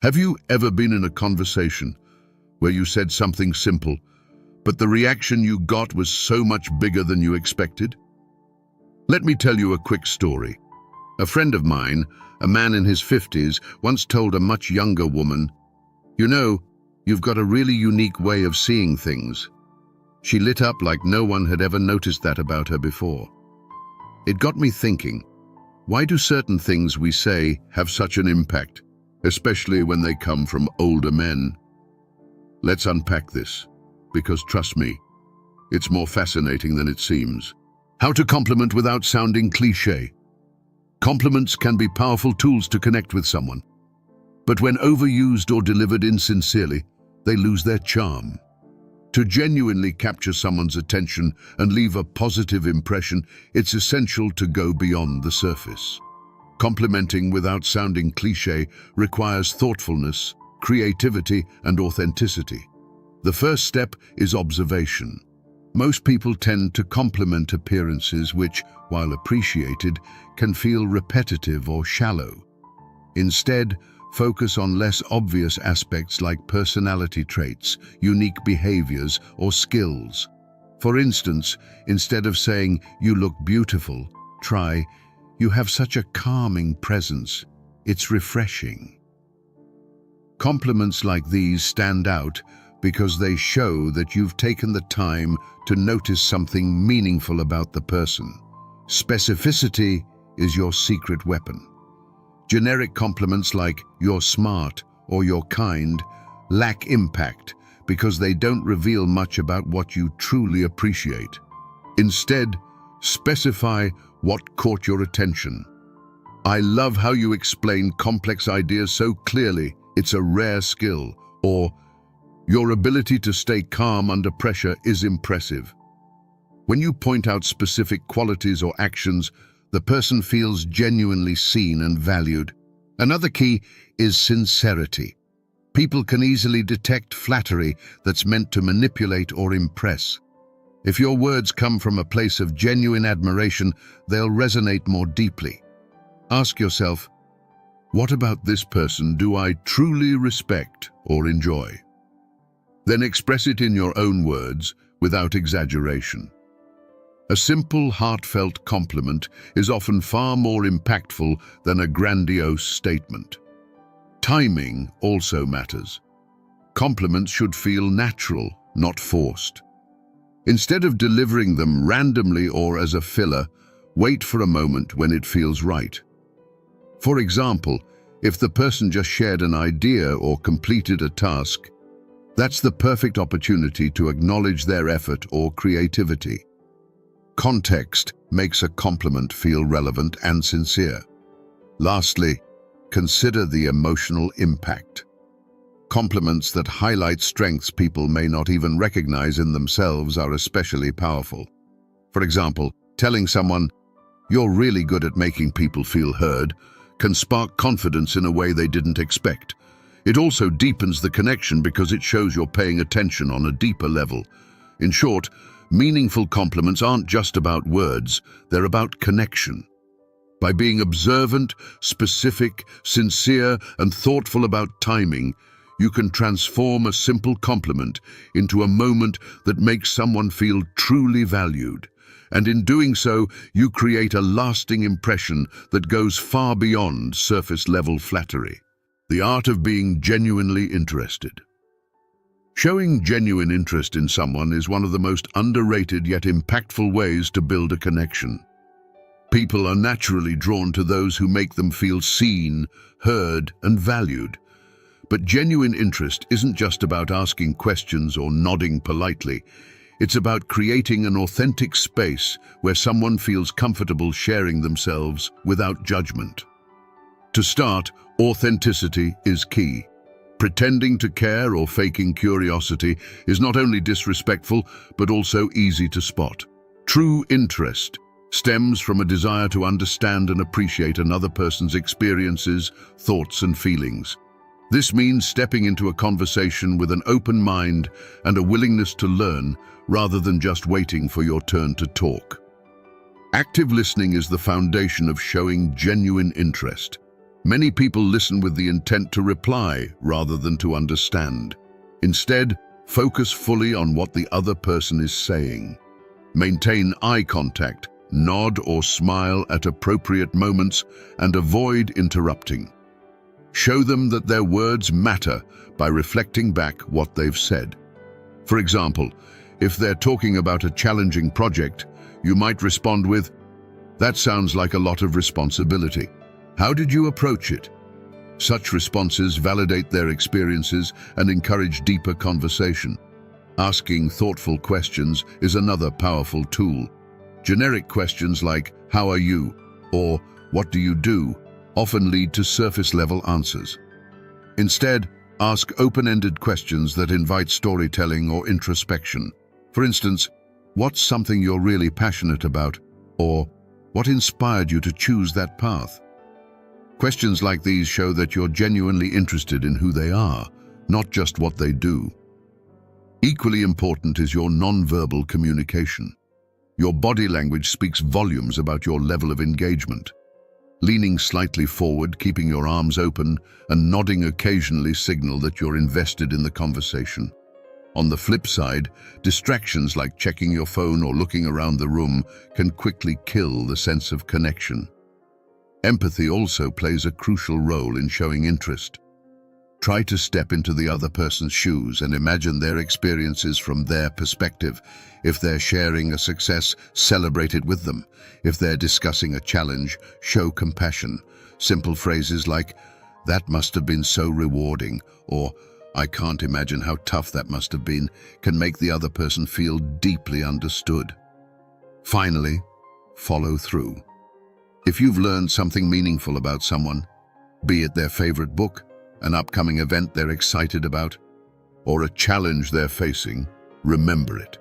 Have you ever been in a conversation where you said something simple, but the reaction you got was so much bigger than you expected? Let me tell you a quick story. A friend of mine, a man in his 50s, once told a much younger woman, "You know, you've got a really unique way of seeing things." She lit up like no one had ever noticed that about her before. It got me thinking, why do certain things we say have such an impact, especially when they come from older men? Let's unpack this, because trust me, it's more fascinating than it seems. How to compliment without sounding cliché. Compliments can be powerful tools to connect with someone, but when overused or delivered insincerely, they lose their charm. To genuinely capture someone's attention and leave a positive impression, it's essential to go beyond the surface. Complimenting without sounding cliché requires thoughtfulness, creativity, and authenticity. The first step is observation. Most people tend to compliment appearances which, while appreciated, can feel repetitive or shallow. Instead, focus on less obvious aspects like personality traits, unique behaviors, or skills. For instance, instead of saying, "You look beautiful," try, "You have such a calming presence. It's refreshing." Compliments like these stand out because they show that you've taken the time to notice something meaningful about the person. Specificity is your secret weapon. Generic compliments like "you're smart" or "you're kind" lack impact because they don't reveal much about what you truly appreciate. Instead, specify what caught your attention. "I love how you explain complex ideas so clearly. It's a rare skill." Or, "Your ability to stay calm under pressure is impressive." When you point out specific qualities or actions, the person feels genuinely seen and valued. Another key is sincerity. People can easily detect flattery that's meant to manipulate or impress. If your words come from a place of genuine admiration, they'll resonate more deeply. Ask yourself, what about this person do I truly respect or enjoy? Then express it in your own words without exaggeration. A simple, heartfelt compliment is often far more impactful than a grandiose statement. Timing also matters. Compliments should feel natural, not forced. Instead of delivering them randomly or as a filler, wait for a moment when it feels right. For example, if the person just shared an idea or completed a task, that's the perfect opportunity to acknowledge their effort or creativity. Context makes a compliment feel relevant and sincere. Lastly, consider the emotional impact. Compliments that highlight strengths people may not even recognize in themselves are especially powerful. For example, telling someone, "You're really good at making people feel heard," can spark confidence in a way they didn't expect. It also deepens the connection because it shows you're paying attention on a deeper level. In short, meaningful compliments aren't just about words, they're about connection. By being observant, specific, sincere, and thoughtful about timing, you can transform a simple compliment into a moment that makes someone feel truly valued. And in doing so, you create a lasting impression that goes far beyond surface-level flattery. The art of being genuinely interested. Showing genuine interest in someone is one of the most underrated yet impactful ways to build a connection. People are naturally drawn to those who make them feel seen, heard, and valued. But genuine interest isn't just about asking questions or nodding politely. It's about creating an authentic space where someone feels comfortable sharing themselves without judgment. To start, authenticity is key. Pretending to care or faking curiosity is not only disrespectful, but also easy to spot. True interest stems from a desire to understand and appreciate another person's experiences, thoughts, and feelings. This means stepping into a conversation with an open mind and a willingness to learn, rather than just waiting for your turn to talk. Active listening is the foundation of showing genuine interest. Many people listen with the intent to reply rather than to understand. Instead, focus fully on what the other person is saying. Maintain eye contact, nod or smile at appropriate moments, and avoid interrupting. Show them that their words matter by reflecting back what they've said. For example, if they're talking about a challenging project, you might respond with, "That sounds like a lot of responsibility. How did you approach it?" Such responses validate their experiences and encourage deeper conversation. Asking thoughtful questions is another powerful tool. Generic questions like, "How are you?" or "What do you do?" often lead to surface-level answers. Instead, ask open-ended questions that invite storytelling or introspection. For instance, "What's something you're really passionate about?" or "What inspired you to choose that path?" Questions like these show that you're genuinely interested in who they are, not just what they do. Equally important is your non-verbal communication. Your body language speaks volumes about your level of engagement. Leaning slightly forward, keeping your arms open, and nodding occasionally signal that you're invested in the conversation. On the flip side, distractions like checking your phone or looking around the room can quickly kill the sense of connection. Empathy also plays a crucial role in showing interest. Try to step into the other person's shoes and imagine their experiences from their perspective. If they're sharing a success, celebrate it with them. If they're discussing a challenge, show compassion. Simple phrases like, "That must have been so rewarding," or "I can't imagine how tough that must have been," can make the other person feel deeply understood. Finally, follow through. If you've learned something meaningful about someone, be it their favorite book, an upcoming event they're excited about, or a challenge they're facing, remember it.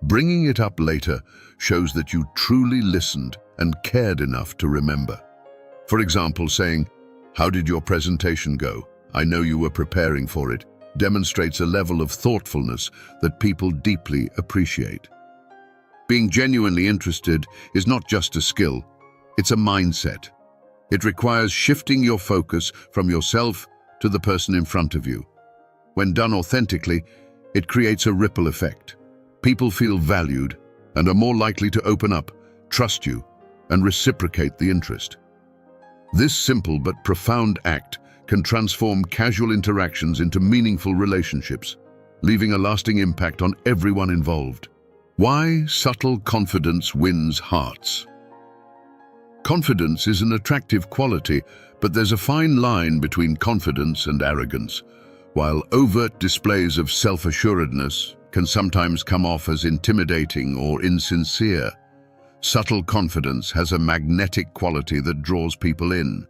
Bringing it up later shows that you truly listened and cared enough to remember. For example, saying, "How did your presentation go? I know you were preparing for it," demonstrates a level of thoughtfulness that people deeply appreciate. Being genuinely interested is not just a skill, it's a mindset. It requires shifting your focus from yourself to the person in front of you. When done authentically, it creates a ripple effect. People feel valued and are more likely to open up, trust you, and reciprocate the interest. This simple but profound act can transform casual interactions into meaningful relationships, leaving a lasting impact on everyone involved. Why subtle confidence wins hearts? Confidence is an attractive quality, but there's a fine line between confidence and arrogance. While overt displays of self-assuredness can sometimes come off as intimidating or insincere, subtle confidence has a magnetic quality that draws people in.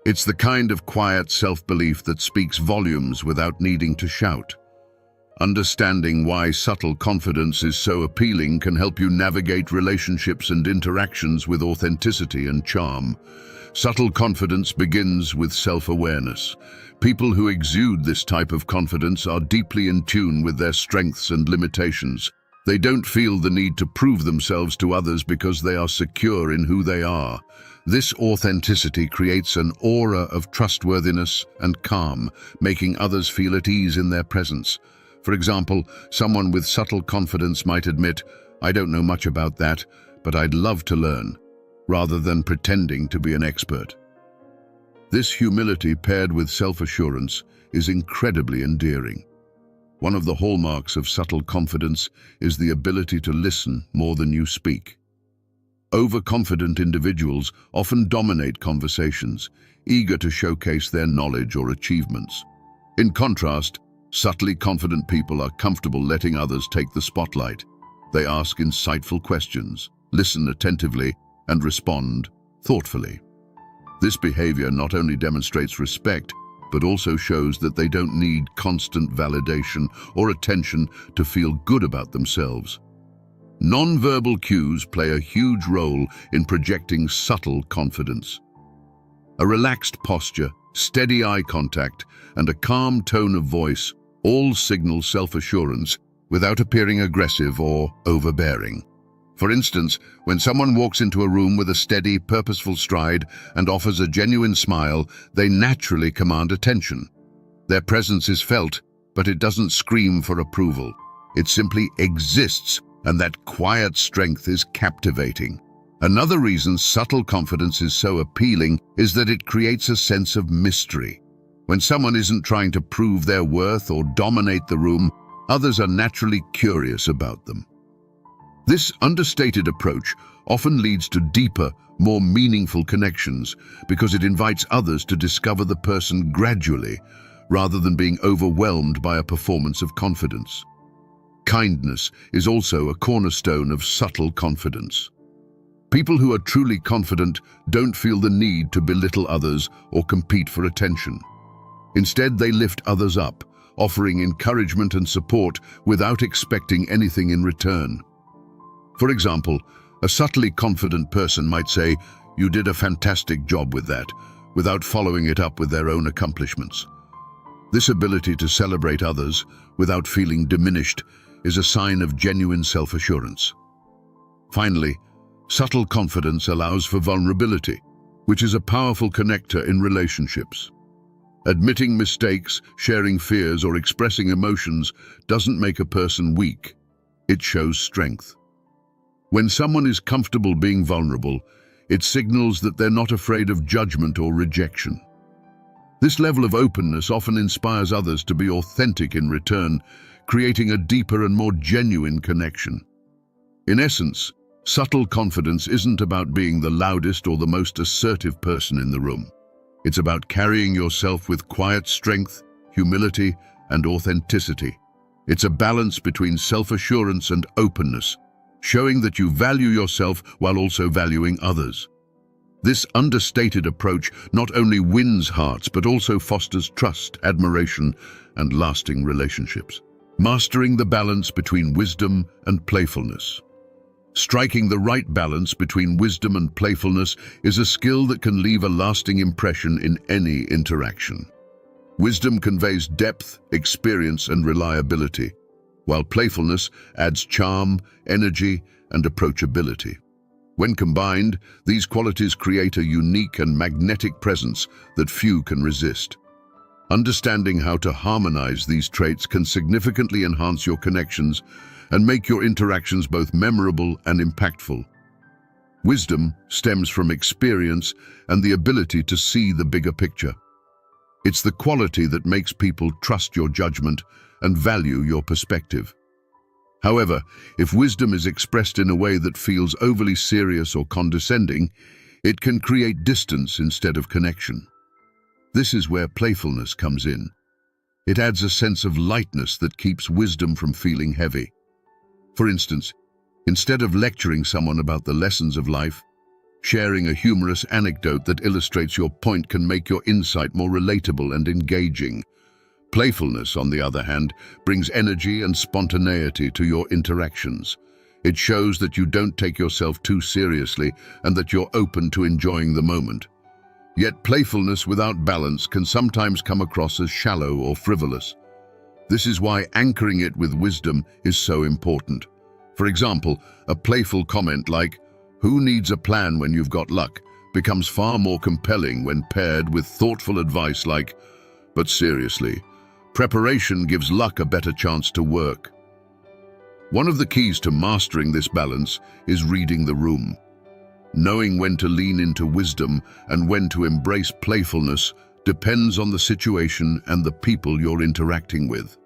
It's the kind of quiet self-belief that speaks volumes without needing to shout. Understanding why subtle confidence is so appealing can help you navigate relationships and interactions with authenticity and charm. Subtle confidence begins with self-awareness. People who exude this type of confidence are deeply in tune with their strengths and limitations. They don't feel the need to prove themselves to others because they are secure in who they are. This authenticity creates an aura of trustworthiness and calm, making others feel at ease in their presence. For example, someone with subtle confidence might admit, "I don't know much about that, but I'd love to learn," rather than pretending to be an expert. This humility paired with self-assurance is incredibly endearing. One of the hallmarks of subtle confidence is the ability to listen more than you speak. Overconfident individuals often dominate conversations, eager to showcase their knowledge or achievements. In contrast, subtly confident people are comfortable letting others take the spotlight. They ask insightful questions, listen attentively, and respond thoughtfully. This behavior not only demonstrates respect, but also shows that they don't need constant validation or attention to feel good about themselves. Non-verbal cues play a huge role in projecting subtle confidence. A relaxed posture, steady eye contact, and a calm tone of voice all signal self-assurance without appearing aggressive or overbearing. For instance, when someone walks into a room with a steady, purposeful stride and offers a genuine smile, they naturally command attention. Their presence is felt, but it doesn't scream for approval. It simply exists, and that quiet strength is captivating. Another reason subtle confidence is so appealing is that it creates a sense of mystery. When someone isn't trying to prove their worth or dominate the room, others are naturally curious about them. This understated approach often leads to deeper, more meaningful connections because it invites others to discover the person gradually, rather than being overwhelmed by a performance of confidence. Kindness is also a cornerstone of subtle confidence. People who are truly confident don't feel the need to belittle others or compete for attention. Instead, they lift others up, offering encouragement and support without expecting anything in return. For example, a subtly confident person might say, "You did a fantastic job with that," without following it up with their own accomplishments. This ability to celebrate others without feeling diminished is a sign of genuine self-assurance. Finally, subtle confidence allows for vulnerability, which is a powerful connector in relationships. Admitting mistakes, sharing fears, or expressing emotions doesn't make a person weak. It shows strength. When someone is comfortable being vulnerable, it signals that they're not afraid of judgment or rejection. This level of openness often inspires others to be authentic in return, creating a deeper and more genuine connection. In essence, subtle confidence isn't about being the loudest or the most assertive person in the room. It's about carrying yourself with quiet strength, humility, and authenticity. It's a balance between self-assurance and openness, showing that you value yourself while also valuing others. This understated approach not only wins hearts but also fosters trust, admiration, and lasting relationships. Mastering the balance between wisdom and playfulness. Striking the right balance between wisdom and playfulness is a skill that can leave a lasting impression in any interaction. Wisdom conveys depth, experience, and reliability, while playfulness adds charm, energy, and approachability. When combined, these qualities create a unique and magnetic presence that few can resist. Understanding how to harmonize these traits can significantly enhance your connections and make your interactions both memorable and impactful. Wisdom stems from experience and the ability to see the bigger picture. It's the quality that makes people trust your judgment and value your perspective. However, if wisdom is expressed in a way that feels overly serious or condescending, it can create distance instead of connection. This is where playfulness comes in. It adds a sense of lightness that keeps wisdom from feeling heavy. For instance, instead of lecturing someone about the lessons of life, sharing a humorous anecdote that illustrates your point can make your insight more relatable and engaging. Playfulness, on the other hand, brings energy and spontaneity to your interactions. It shows that you don't take yourself too seriously and that you're open to enjoying the moment. Yet playfulness without balance can sometimes come across as shallow or frivolous. This is why anchoring it with wisdom is so important. For example, a playful comment like, "Who needs a plan when you've got luck?" becomes far more compelling when paired with thoughtful advice like, "But seriously, preparation gives luck a better chance to work." One of the keys to mastering this balance is reading the room. Knowing when to lean into wisdom and when to embrace playfulness depends on the situation and the people you're interacting with.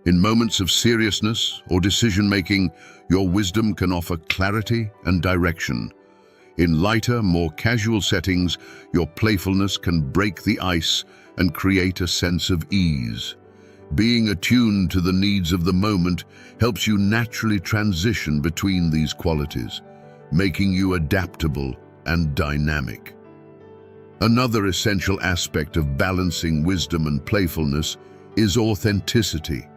In moments of seriousness or decision-making, your wisdom can offer clarity and direction. In lighter, more casual settings, your playfulness can break the ice and create a sense of ease. Being attuned to the needs of the moment helps you naturally transition between these qualities, making you adaptable and dynamic. Another essential aspect of balancing wisdom and playfulness is authenticity.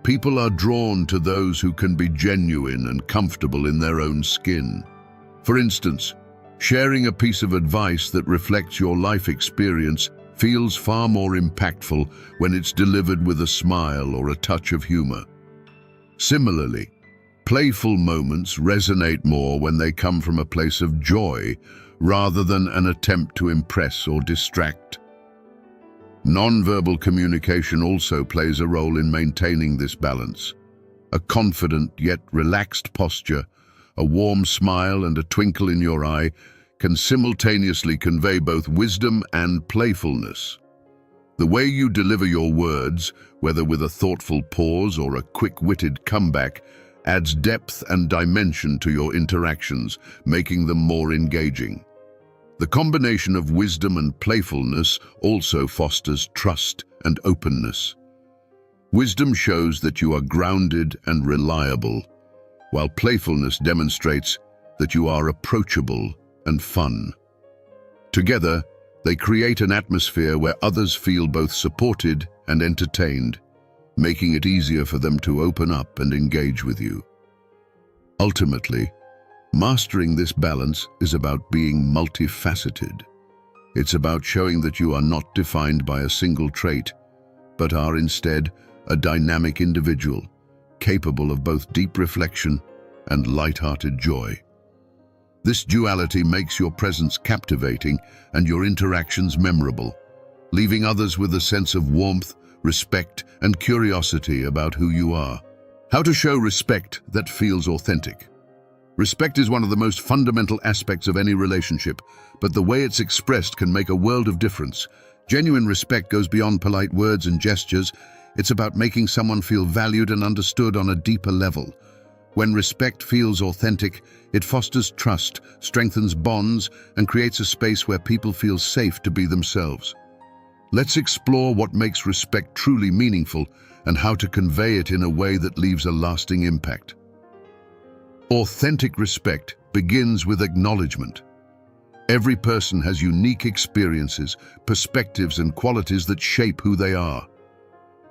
People are drawn to those who can be genuine and comfortable in their own skin. For instance, sharing a piece of advice that reflects your life experience feels far more impactful when it's delivered with a smile or a touch of humor. Similarly, Playful moments resonate more when they come from a place of joy rather than an attempt to impress or distract. Non-verbal communication also plays a role in maintaining this balance. A confident yet relaxed posture, a warm smile and a twinkle in your eye can simultaneously convey both wisdom and playfulness. The way you deliver your words, whether with a thoughtful pause or a quick-witted comeback, adds depth and dimension to your interactions, making them more engaging. The combination of wisdom and playfulness also fosters trust and openness. Wisdom shows that you are grounded and reliable, while playfulness demonstrates that you are approachable and fun. Together, they create an atmosphere where others feel both supported and entertained, making it easier for them to open up and engage with you. Ultimately, mastering this balance is about being multifaceted. It's about showing that you are not defined by a single trait, but are instead a dynamic individual, capable of both deep reflection and light-hearted joy. This duality makes your presence captivating and your interactions memorable, leaving others with a sense of warmth, respect, and curiosity about who you are. How to show respect that feels authentic. Respect is one of the most fundamental aspects of any relationship, but the way it's expressed can make a world of difference. Genuine respect goes beyond polite words and gestures. It's about making someone feel valued and understood on a deeper level. When respect feels authentic, it fosters trust, strengthens bonds, and creates a space where people feel safe to be themselves. Let's explore what makes respect truly meaningful and how to convey it in a way that leaves a lasting impact. Authentic respect begins with acknowledgement. Every person has unique experiences, perspectives, and qualities that shape who they are.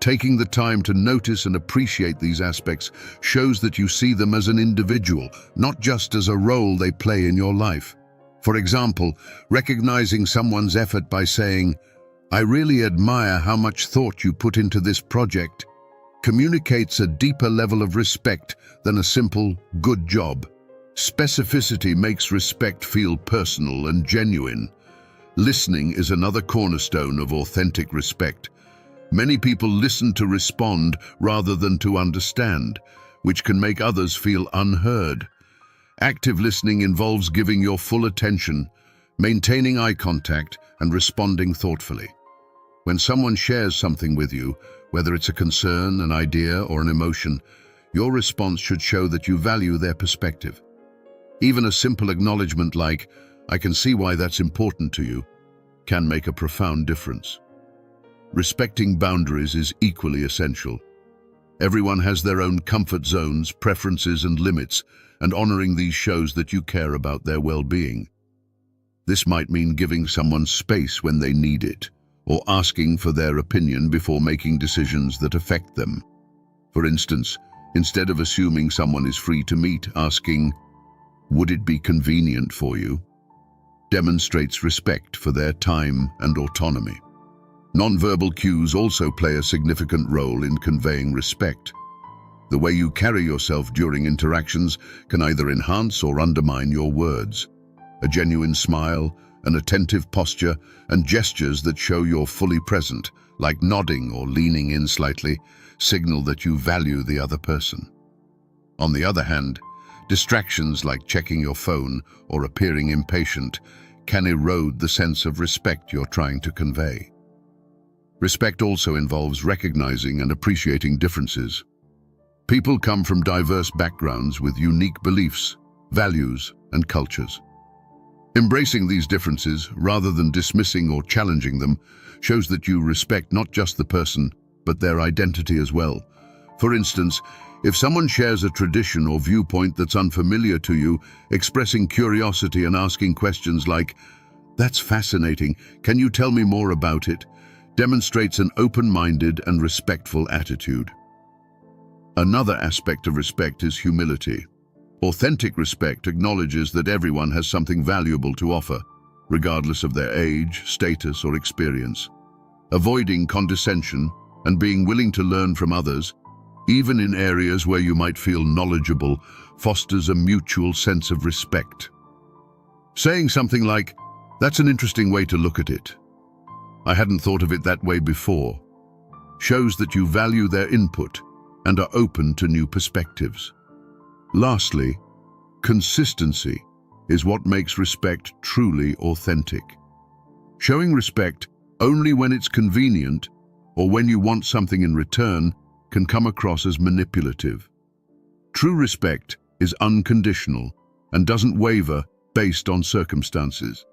Taking the time to notice and appreciate these aspects shows that you see them as an individual, not just as a role they play in your life. For example, recognizing someone's effort by saying, "I really admire how much thought you put into this project," communicates a deeper level of respect than a simple "good job." Specificity makes respect feel personal and genuine. Listening is another cornerstone of authentic respect. Many people listen to respond rather than to understand, which can make others feel unheard. Active listening involves giving your full attention, maintaining eye contact, and responding thoughtfully. When someone shares something with you, whether it's a concern, an idea, or an emotion, your response should show that you value their perspective. Even a simple acknowledgement like, "I can see why that's important to you," can make a profound difference. Respecting boundaries is equally essential. Everyone has their own comfort zones, preferences, and limits, and honoring these shows that you care about their well-being. This might mean giving someone space when they need it, or asking for their opinion before making decisions that affect them. For instance, instead of assuming someone is free to meet, asking, "Would it be convenient for you?" demonstrates respect for their time and autonomy. Non-verbal cues also play a significant role in conveying respect. The way you carry yourself during interactions can either enhance or undermine your words. A genuine smile, an attentive posture, and gestures that show you're fully present, like nodding or leaning in slightly, signal that you value the other person. On the other hand, distractions like checking your phone or appearing impatient can erode the sense of respect you're trying to convey. Respect also involves recognizing and appreciating differences. People come from diverse backgrounds with unique beliefs, values, and cultures. Embracing these differences, rather than dismissing or challenging them, shows that you respect not just the person, but their identity as well. For instance, if someone shares a tradition or viewpoint that's unfamiliar to you, expressing curiosity and asking questions like, "That's fascinating, can you tell me more about it?" demonstrates an open-minded and respectful attitude. Another aspect of respect is humility. Authentic respect acknowledges that everyone has something valuable to offer, regardless of their age, status, or experience. Avoiding condescension and being willing to learn from others even in areas where you might feel knowledgeable, fosters a mutual sense of respect. Saying something like, "That's an interesting way to look at it. I hadn't thought of it that way before," shows that you value their input and are open to new perspectives. Lastly, consistency is what makes respect truly authentic. Showing respect only when it's convenient or when you want something in return can come across as manipulative. True respect is unconditional and doesn't waver based on circumstances.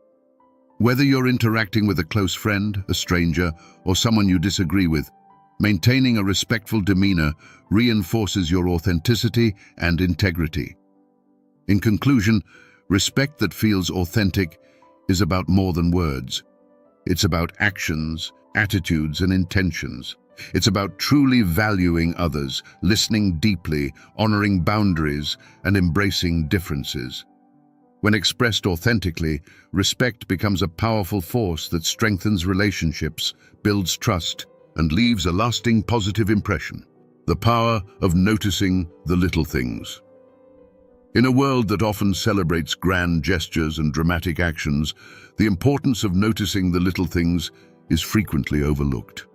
Whether you're interacting with a close friend, a stranger, or someone you disagree with, maintaining a respectful demeanor reinforces your authenticity and integrity. In conclusion, respect that feels authentic is about more than words. It's about actions, attitudes, and intentions. It's about truly valuing others, listening deeply, honoring boundaries, and embracing differences. When expressed authentically, respect becomes a powerful force that strengthens relationships, builds trust, and leaves a lasting positive impression. The power of noticing the little things. In a world that often celebrates grand gestures and dramatic actions, the importance of noticing the little things is frequently overlooked.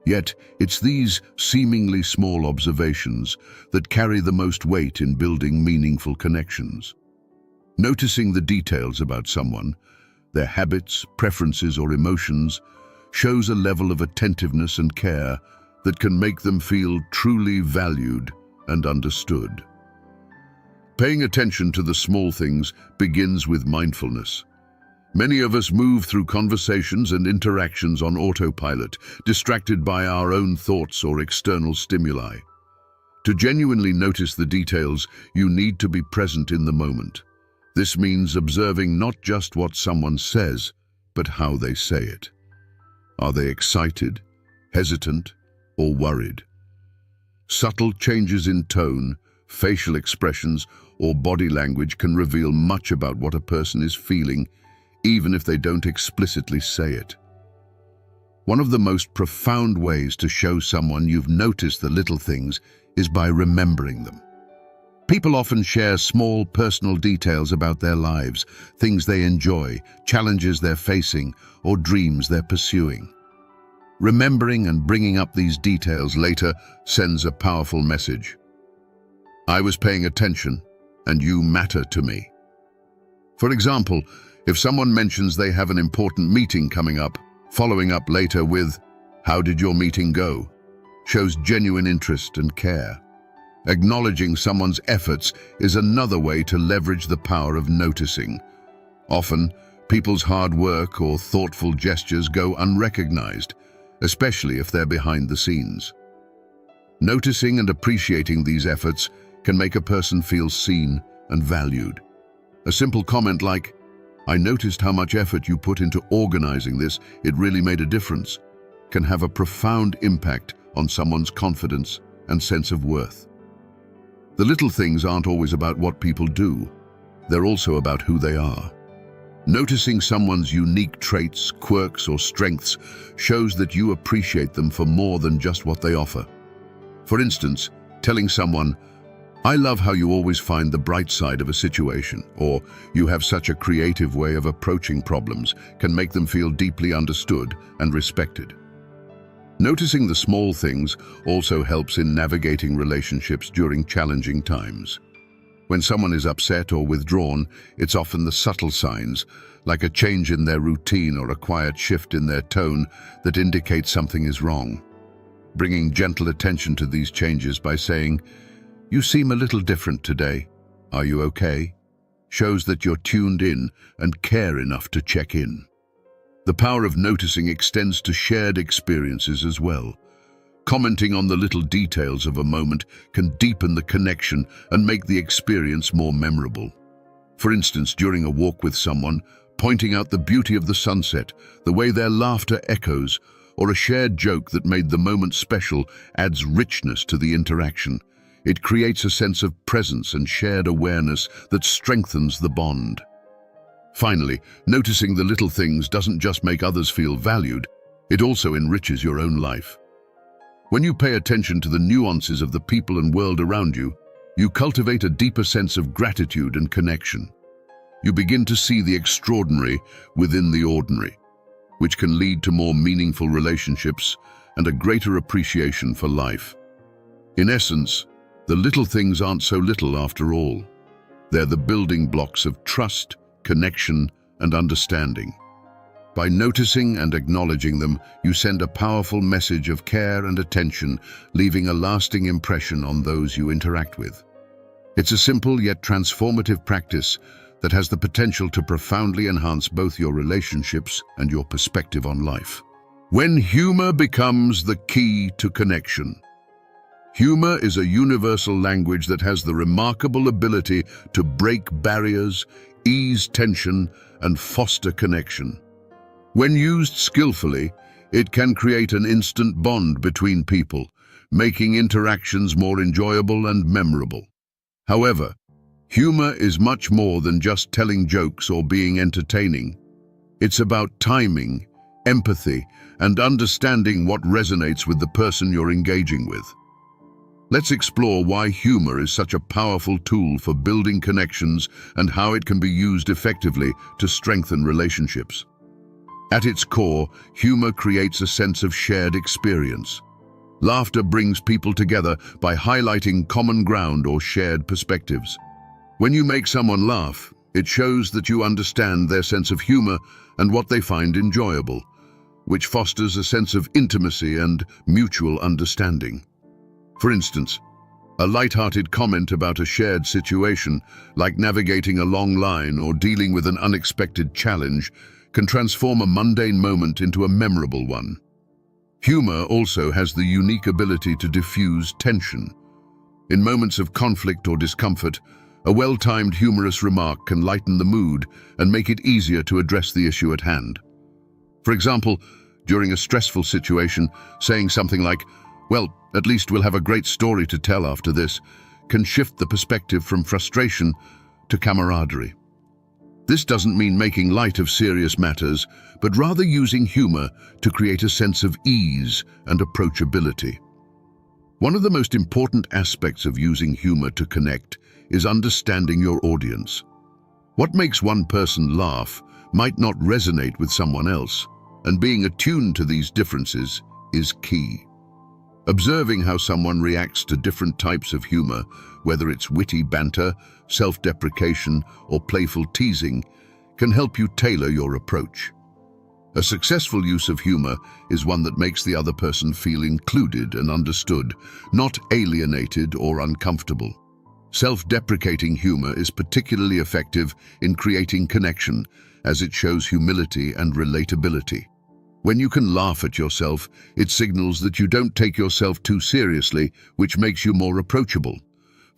Yet, it's these seemingly small observations that carry the most weight in building meaningful connections. Noticing the details about someone, their habits, preferences, or emotions, shows a level of attentiveness and care that can make them feel truly valued and understood. Paying attention to the small things begins with mindfulness. Many of us move through conversations and interactions on autopilot, distracted by our own thoughts or external stimuli. To genuinely notice the details, you need to be present in the moment. This means observing not just what someone says, but how they say it. Are they excited, hesitant, or worried? Subtle changes in tone, facial expressions, or body language can reveal much about what a person is feeling, even if they don't explicitly say it. One of the most profound ways to show someone you've noticed the little things is by remembering them. People often share small personal details about their lives, things they enjoy, challenges they're facing, or dreams they're pursuing. Remembering and bringing up these details later sends a powerful message. I was paying attention, and you matter to me. For example, if someone mentions they have an important meeting coming up, following up later with, "How did your meeting go?" shows genuine interest and care. Acknowledging someone's efforts is another way to leverage the power of noticing. Often, people's hard work or thoughtful gestures go unrecognized, especially if they're behind the scenes. Noticing and appreciating these efforts can make a person feel seen and valued. A simple comment like, "I noticed how much effort you put into organizing this, it really made a difference," can have a profound impact on someone's confidence and sense of worth. The little things aren't always about what people do. They're also about who they are. Noticing someone's unique traits, quirks, or strengths shows that you appreciate them for more than just what they offer. For instance, telling someone, "I love how you always find the bright side of a situation," or "You have such a creative way of approaching problems," can make them feel deeply understood and respected. Noticing the small things also helps in navigating relationships during challenging times. When someone is upset or withdrawn, it's often the subtle signs, like a change in their routine or a quiet shift in their tone, that indicate something is wrong. Bringing gentle attention to these changes by saying, "You seem a little different today. Are you okay?" shows that you're tuned in and care enough to check in. The power of noticing extends to shared experiences as well. Commenting on the little details of a moment can deepen the connection and make the experience more memorable. For instance, during a walk with someone, pointing out the beauty of the sunset, the way their laughter echoes, or a shared joke that made the moment special adds richness to the interaction. It creates a sense of presence and shared awareness that strengthens the bond. Finally, noticing the little things doesn't just make others feel valued, it also enriches your own life. When you pay attention to the nuances of the people and world around you, you cultivate a deeper sense of gratitude and connection. You begin to see the extraordinary within the ordinary, which can lead to more meaningful relationships and a greater appreciation for life. In essence, the little things aren't so little after all. They're the building blocks of trust, connection, and understanding. By noticing and acknowledging them, you send a powerful message of care and attention, leaving a lasting impression on those you interact with. It's a simple yet transformative practice that has the potential to profoundly enhance both your relationships and your perspective on life. When humor becomes the key to connection. Humor is a universal language that has the remarkable ability to break barriers, ease tension, and foster connection. When used skillfully, it can create an instant bond between people, making interactions more enjoyable and memorable. However, humor is much more than just telling jokes or being entertaining. It's about timing, empathy, and understanding what resonates with the person you're engaging with. Let's explore why humor is such a powerful tool for building connections and how it can be used effectively to strengthen relationships. At its core, humor creates a sense of shared experience. Laughter brings people together by highlighting common ground or shared perspectives. When you make someone laugh, it shows that you understand their sense of humor and what they find enjoyable, which fosters a sense of intimacy and mutual understanding. For instance, a light-hearted comment about a shared situation, like navigating a long line or dealing with an unexpected challenge, can transform a mundane moment into a memorable one. Humor also has the unique ability to diffuse tension. In moments of conflict or discomfort, a well-timed humorous remark can lighten the mood and make it easier to address the issue at hand. For example, during a stressful situation, saying something like, "Well, at least we'll have a great story to tell after this," can shift the perspective from frustration to camaraderie. This doesn't mean making light of serious matters, but rather using humor to create a sense of ease and approachability. One of the most important aspects of using humor to connect is understanding your audience. What makes one person laugh might not resonate with someone else, and being attuned to these differences is key. Observing how someone reacts to different types of humor, whether it's witty banter, self-deprecation, or playful teasing, can help you tailor your approach. A successful use of humor is one that makes the other person feel included and understood, not alienated or uncomfortable. Self-deprecating humor is particularly effective in creating connection, as it shows humility and relatability. When you can laugh at yourself, it signals that you don't take yourself too seriously, which makes you more approachable.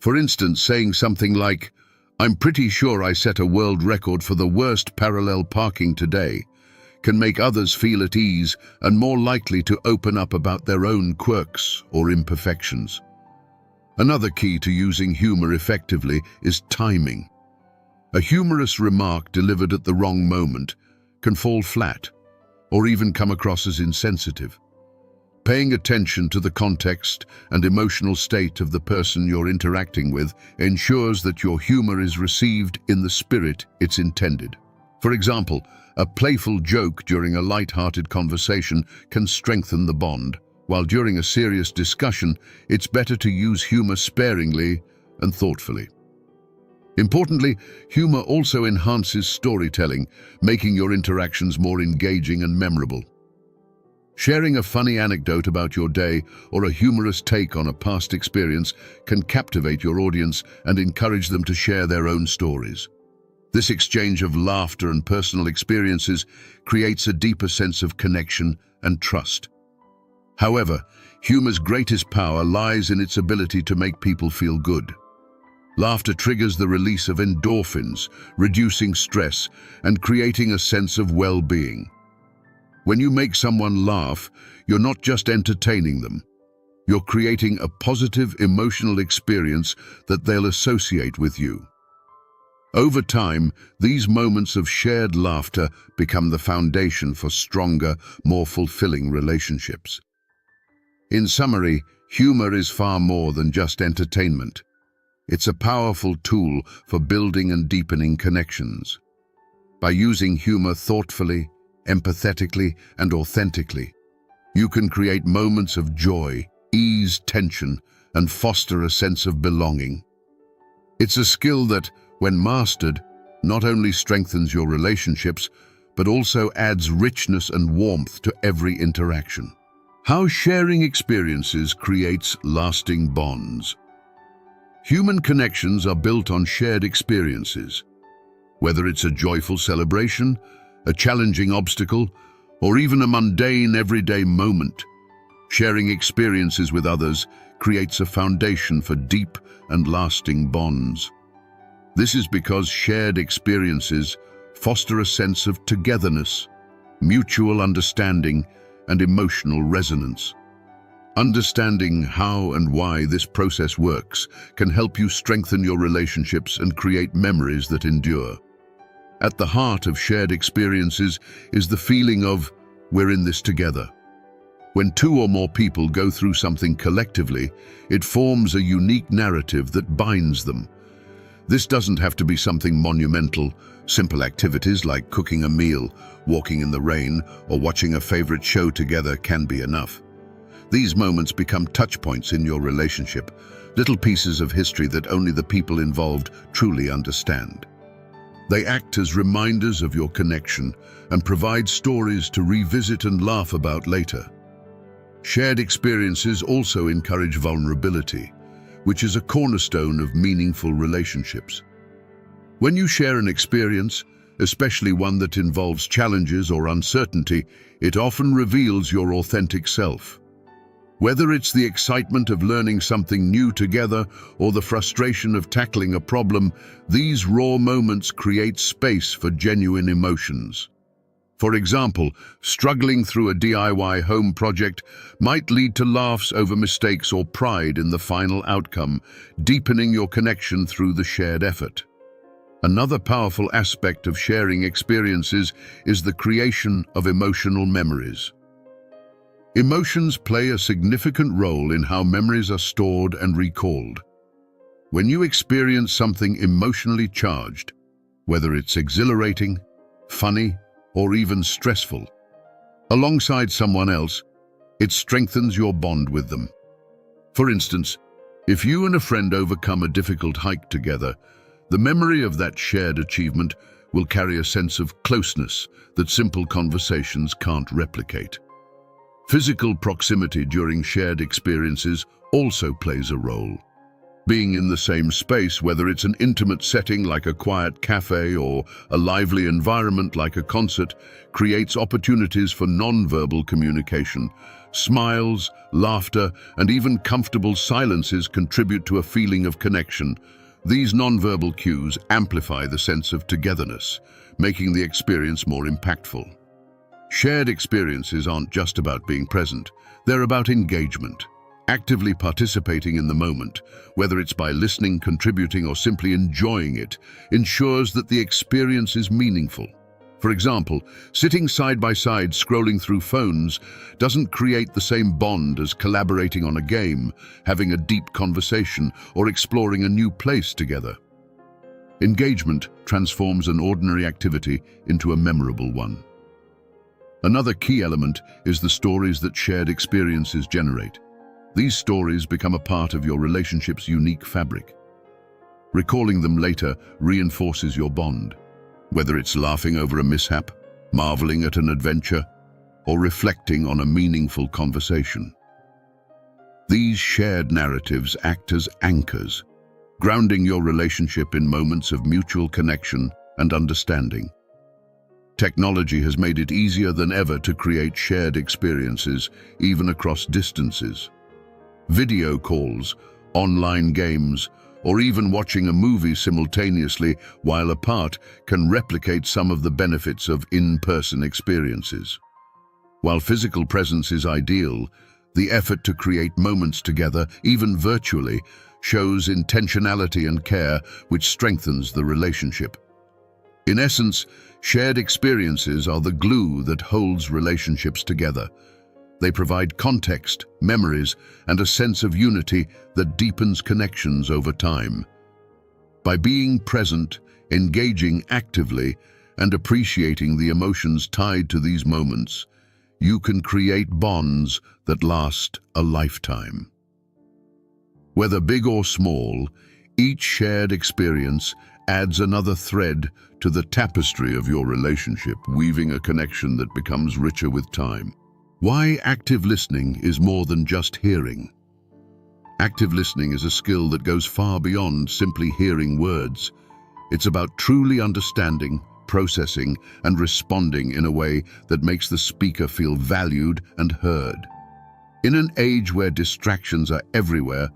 For instance, saying something like, "I'm pretty sure I set a world record for the worst parallel parking today," can make others feel at ease and more likely to open up about their own quirks or imperfections. Another key to using humor effectively is timing. A humorous remark delivered at the wrong moment can fall flat, or even come across as insensitive. Paying attention to the context and emotional state of the person you're interacting with ensures that your humor is received in the spirit it's intended. For example, a playful joke during a light-hearted conversation can strengthen the bond, while during a serious discussion, it's better to use humor sparingly and thoughtfully. Importantly, humor also enhances storytelling, making your interactions more engaging and memorable. Sharing a funny anecdote about your day or a humorous take on a past experience can captivate your audience and encourage them to share their own stories. This exchange of laughter and personal experiences creates a deeper sense of connection and trust. However, humor's greatest power lies in its ability to make people feel good. Laughter triggers the release of endorphins, reducing stress and creating a sense of well-being. When you make someone laugh, you're not just entertaining them. You're creating a positive emotional experience that they'll associate with you. Over time, these moments of shared laughter become the foundation for stronger, more fulfilling relationships. In summary, humor is far more than just entertainment. It's a powerful tool for building and deepening connections. By using humor thoughtfully, empathetically, and authentically, you can create moments of joy, ease tension, and foster a sense of belonging. It's a skill that, when mastered, not only strengthens your relationships, but also adds richness and warmth to every interaction. How sharing experiences creates lasting bonds. Human connections are built on shared experiences. Whether it's a joyful celebration, a challenging obstacle, or even a mundane everyday moment, sharing experiences with others creates a foundation for deep and lasting bonds. This is because shared experiences foster a sense of togetherness, mutual understanding, and emotional resonance. Understanding how and why this process works can help you strengthen your relationships and create memories that endure. At the heart of shared experiences is the feeling of, we're in this together. When two or more people go through something collectively, it forms a unique narrative that binds them. This doesn't have to be something monumental. Simple activities like cooking a meal, walking in the rain, or watching a favorite show together can be enough. These moments become touch points in your relationship, little pieces of history that only the people involved truly understand. They act as reminders of your connection and provide stories to revisit and laugh about later. Shared experiences also encourage vulnerability, which is a cornerstone of meaningful relationships. When you share an experience, especially one that involves challenges or uncertainty, it often reveals your authentic self. Whether it's the excitement of learning something new together or the frustration of tackling a problem, these raw moments create space for genuine emotions. For example, struggling through a DIY home project might lead to laughs over mistakes or pride in the final outcome, deepening your connection through the shared effort. Another powerful aspect of sharing experiences is the creation of emotional memories. Emotions play a significant role in how memories are stored and recalled. When you experience something emotionally charged, whether it's exhilarating, funny, or even stressful, alongside someone else, it strengthens your bond with them. For instance, if you and a friend overcome a difficult hike together, the memory of that shared achievement will carry a sense of closeness that simple conversations can't replicate. Physical proximity during shared experiences also plays a role. Being in the same space, whether it's an intimate setting like a quiet cafe or a lively environment like a concert, creates opportunities for non-verbal communication. Smiles, laughter, and even comfortable silences contribute to a feeling of connection. These non-verbal cues amplify the sense of togetherness, making the experience more impactful. Shared experiences aren't just about being present, they're about engagement. Actively participating in the moment, whether it's by listening, contributing, or simply enjoying it, ensures that the experience is meaningful. For example, sitting side by side scrolling through phones doesn't create the same bond as collaborating on a game, having a deep conversation, or exploring a new place together. Engagement transforms an ordinary activity into a memorable one. Another key element is the stories that shared experiences generate. These stories become a part of your relationship's unique fabric. Recalling them later reinforces your bond, whether it's laughing over a mishap, marveling at an adventure, or reflecting on a meaningful conversation. These shared narratives act as anchors, grounding your relationship in moments of mutual connection and understanding. Technology has made it easier than ever to create shared experiences, even across distances. Video calls, online games, or even watching a movie simultaneously while apart can replicate some of the benefits of in-person experiences. While physical presence is ideal, the effort to create moments together, even virtually, shows intentionality and care, which strengthens the relationship. In essence, shared experiences are the glue that holds relationships together. They provide context, memories, and a sense of unity that deepens connections over time. By being present, engaging actively, and appreciating the emotions tied to these moments, you can create bonds that last a lifetime. Whether big or small, each shared experience adds another thread to the tapestry of your relationship, weaving a connection that becomes richer with time. Why active listening is more than just hearing. Active listening is a skill that goes far beyond simply hearing words. It's about truly understanding, processing, and responding in a way that makes the speaker feel valued and heard. In an age where distractions are everywhere,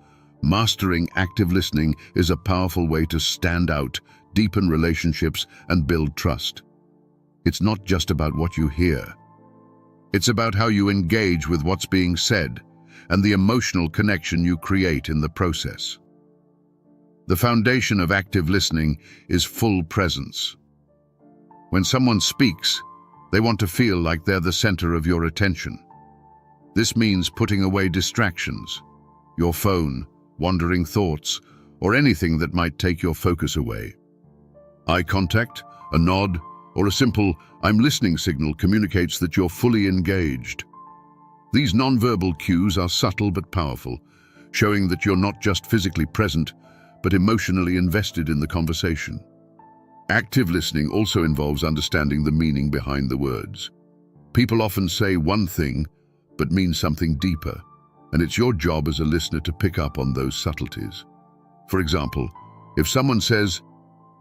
mastering active listening is a powerful way to stand out, deepen relationships, and build trust. It's not just about what you hear. It's about how you engage with what's being said and the emotional connection you create in the process. The foundation of active listening is full presence. When someone speaks, they want to feel like they're the center of your attention. This means putting away distractions, your phone, wandering thoughts, or anything that might take your focus away. Eye contact, a nod, or a simple "I'm listening" signal communicates that you're fully engaged. These nonverbal cues are subtle but powerful, showing that you're not just physically present, but emotionally invested in the conversation. Active listening also involves understanding the meaning behind the words. People often say one thing, but mean something deeper, and it's your job as a listener to pick up on those subtleties. For example, if someone says,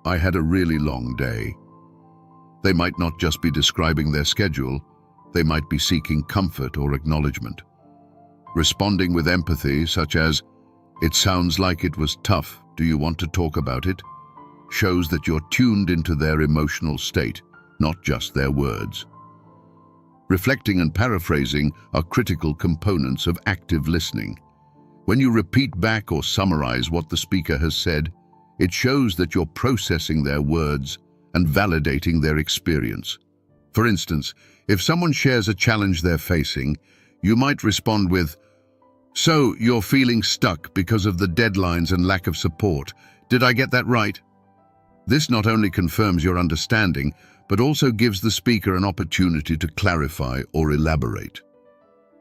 "I had a really long day," they might not just be describing their schedule, they might be seeking comfort or acknowledgement. Responding with empathy, such as, "It sounds like it was tough, do you want to talk about it?" shows that you're tuned into their emotional state, not just their words. Reflecting and paraphrasing are critical components of active listening. When you repeat back or summarize what the speaker has said, it shows that you're processing their words and validating their experience. For instance, if someone shares a challenge they're facing, you might respond with, "So, you're feeling stuck because of the deadlines and lack of support. Did I get that right?" This not only confirms your understanding, but also gives the speaker an opportunity to clarify or elaborate.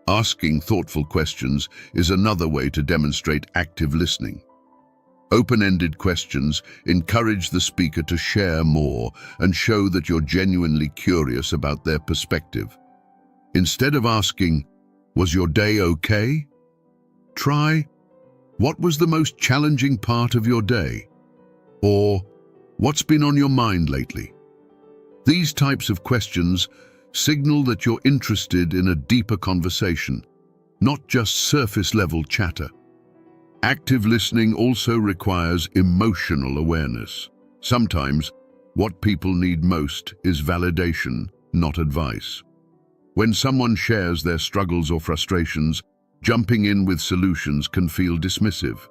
Asking thoughtful questions is another way to demonstrate active listening. Open-ended questions encourage the speaker to share more and show that you're genuinely curious about their perspective. Instead of asking, "Was your day okay?" try, "What was the most challenging part of your day?" Or, "What's been on your mind lately?" These types of questions signal that you're interested in a deeper conversation, not just surface-level chatter. Active listening also requires emotional awareness. Sometimes, what people need most is validation, not advice. When someone shares their struggles or frustrations, jumping in with solutions can feel dismissive.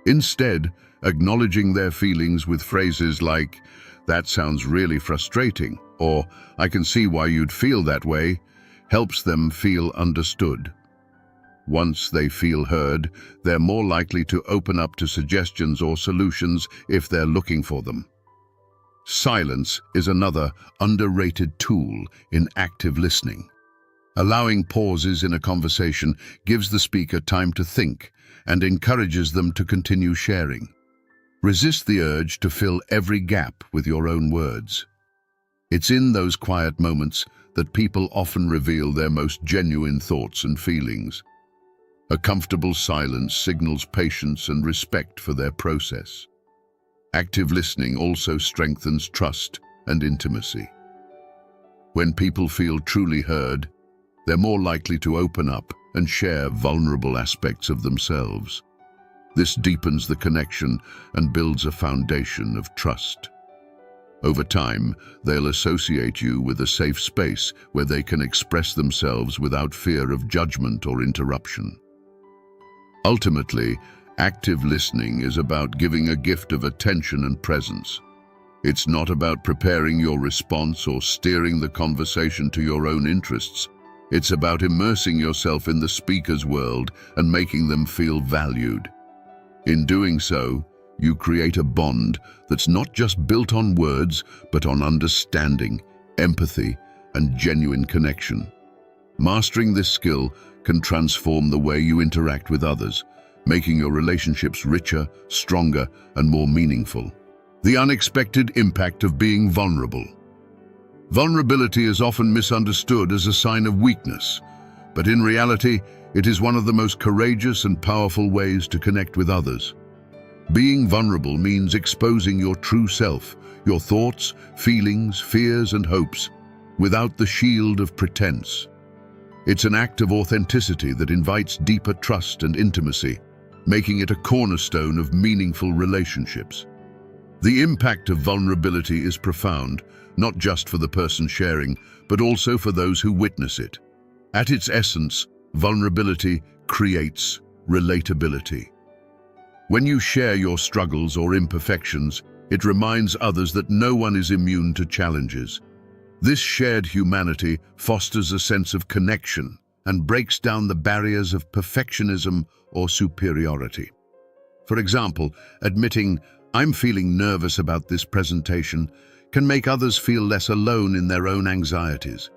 Instead, acknowledging their feelings with phrases like, "That sounds really frustrating," or "I can see why you'd feel that way," helps them feel understood. Once they feel heard, they're more likely to open up to suggestions or solutions if they're looking for them. Silence is another underrated tool in active listening. Allowing pauses in a conversation gives the speaker time to think and encourages them to continue sharing. Resist the urge to fill every gap with your own words. It's in those quiet moments that people often reveal their most genuine thoughts and feelings. A comfortable silence signals patience and respect for their process. Active listening also strengthens trust and intimacy. When people feel truly heard, they're more likely to open up and share vulnerable aspects of themselves. This deepens the connection and builds a foundation of trust. Over time, they'll associate you with a safe space where they can express themselves without fear of judgment or interruption. Ultimately, active listening is about giving a gift of attention and presence. It's not about preparing your response or steering the conversation to your own interests. It's about immersing yourself in the speaker's world and making them feel valued. In doing so, you create a bond that's not just built on words, but on understanding, empathy, and genuine connection. Mastering this skill can transform the way you interact with others, making your relationships richer, stronger, and more meaningful. The unexpected impact of being vulnerable. Vulnerability is often misunderstood as a sign of weakness, but in reality, it is one of the most courageous and powerful ways to connect with others. Being vulnerable means exposing your true self, your thoughts, feelings, fears, and hopes, without the shield of pretense. It's an act of authenticity that invites deeper trust and intimacy, making it a cornerstone of meaningful relationships. The impact of vulnerability is profound, not just for the person sharing, but also for those who witness it. At its essence, vulnerability creates relatability. When you share your struggles or imperfections, it reminds others that no one is immune to challenges. This shared humanity fosters a sense of connection and breaks down the barriers of perfectionism or superiority. For example, admitting, "I'm feeling nervous about this presentation," can make others feel less alone in their own anxieties.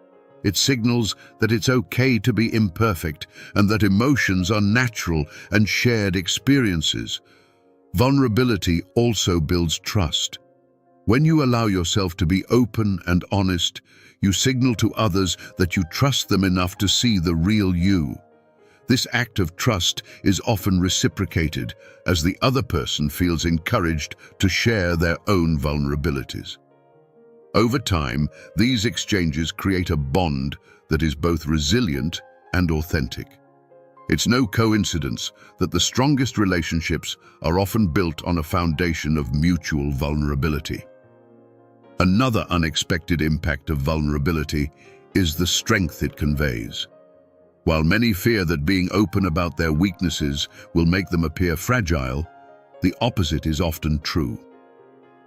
It signals that it's okay to be imperfect and that emotions are natural and shared experiences. Vulnerability also builds trust. When you allow yourself to be open and honest, you signal to others that you trust them enough to see the real you. This act of trust is often reciprocated as the other person feels encouraged to share their own vulnerabilities. Over time, these exchanges create a bond that is both resilient and authentic. It's no coincidence that the strongest relationships are often built on a foundation of mutual vulnerability. Another unexpected impact of vulnerability is the strength it conveys. While many fear that being open about their weaknesses will make them appear fragile, the opposite is often true.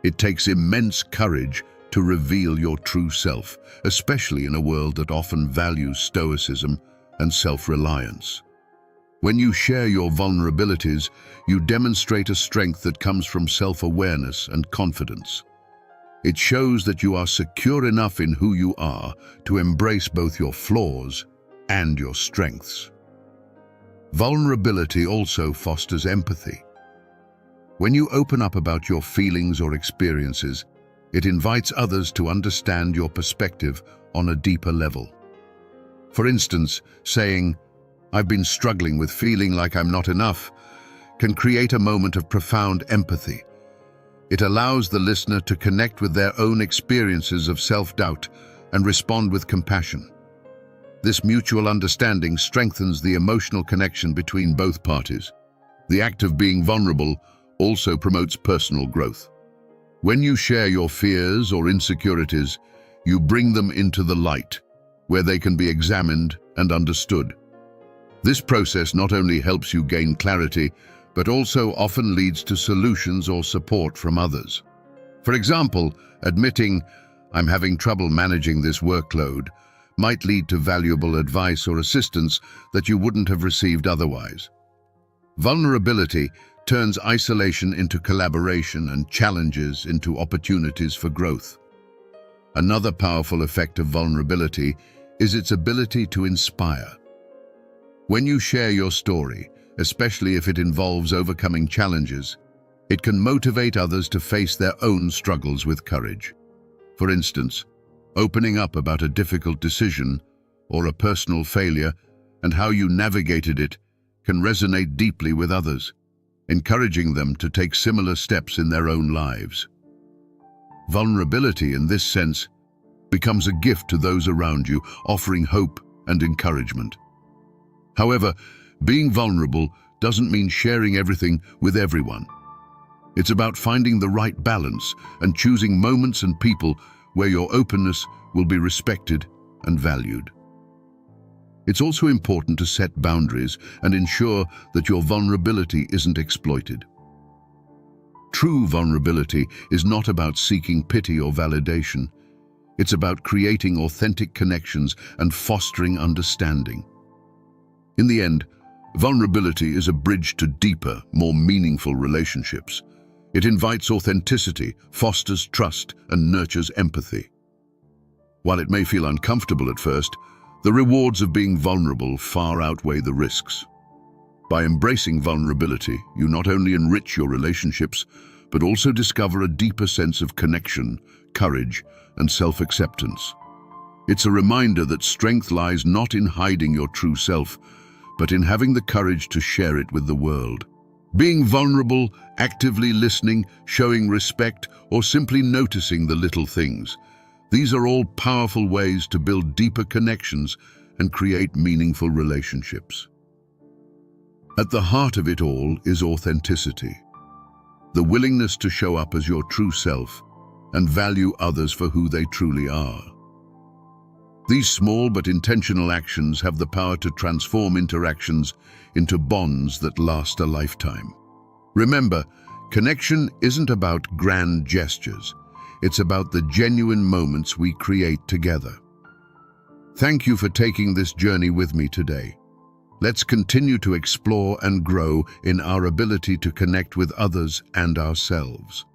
It takes immense courage to reveal your true self, especially in a world that often values stoicism and self-reliance. When you share your vulnerabilities, you demonstrate a strength that comes from self-awareness and confidence. It shows that you are secure enough in who you are to embrace both your flaws and your strengths. Vulnerability also fosters empathy. When you open up about your feelings or experiences, it invites others to understand your perspective on a deeper level. For instance, saying, "I've been struggling with feeling like I'm not enough," can create a moment of profound empathy. It allows the listener to connect with their own experiences of self-doubt and respond with compassion. This mutual understanding strengthens the emotional connection between both parties. The act of being vulnerable also promotes personal growth. When you share your fears or insecurities, you bring them into the light, where they can be examined and understood. This process not only helps you gain clarity, but also often leads to solutions or support from others. For example, admitting, "I'm having trouble managing this workload," might lead to valuable advice or assistance that you wouldn't have received otherwise. Vulnerability turns isolation into collaboration and challenges into opportunities for growth. Another powerful effect of vulnerability is its ability to inspire. When you share your story, especially if it involves overcoming challenges, it can motivate others to face their own struggles with courage. For instance, opening up about a difficult decision or a personal failure and how you navigated it can resonate deeply with others, encouraging them to take similar steps in their own lives. Vulnerability, in this sense, becomes a gift to those around you, offering hope and encouragement. However, being vulnerable doesn't mean sharing everything with everyone. It's about finding the right balance and choosing moments and people where your openness will be respected and valued. It's also important to set boundaries and ensure that your vulnerability isn't exploited. True vulnerability is not about seeking pity or validation. It's about creating authentic connections and fostering understanding. In the end, vulnerability is a bridge to deeper, more meaningful relationships. It invites authenticity, fosters trust, and nurtures empathy. While it may feel uncomfortable at first, the rewards of being vulnerable far outweigh the risks. By embracing vulnerability, you not only enrich your relationships, but also discover a deeper sense of connection, courage, and self-acceptance. It's a reminder that strength lies not in hiding your true self, but in having the courage to share it with the world. Being vulnerable, actively listening, showing respect, or simply noticing the little things. These are all powerful ways to build deeper connections and create meaningful relationships. At the heart of it all is authenticity. The willingness to show up as your true self and value others for who they truly are. These small but intentional actions have the power to transform interactions into bonds that last a lifetime. Remember, connection isn't about grand gestures. It's about the genuine moments we create together. Thank you for taking this journey with me today. Let's continue to explore and grow in our ability to connect with others and ourselves.